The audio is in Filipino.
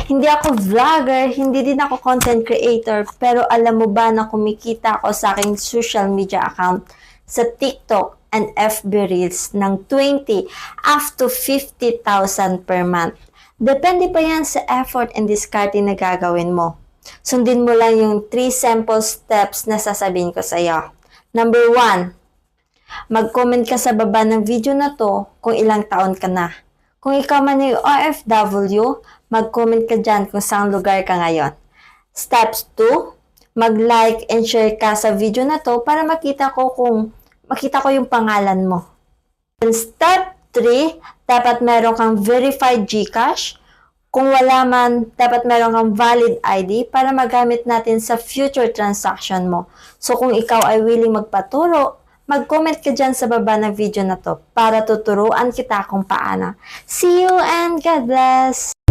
Hindi ako vlogger, hindi din ako content creator, pero alam mo ba na kumikita ako sa aking social media account sa TikTok and FB Reels ng 20 up to 50,000 per month. Depende pa yan sa effort and discarding na gagawin mo. Sundin mo lang yung 3 simple steps na sasabihin ko sa iyo. Number 1, mag-comment ka sa baba ng video na to kung ilang taon ka na. Kung ikaw man ay OFW, mag-comment ka dyan kung saan lugar ka ngayon. Steps 2, mag-like and share ka sa video na to para makita ko yung pangalan mo. And step 3, dapat meron kang verified GCash. Kung wala man, dapat meron kang valid ID para magamit natin sa future transaction mo. So kung ikaw ay willing magpaturo, mag-comment ka dyan sa baba ng video na to para tuturuan kita kung paano. See you and God bless!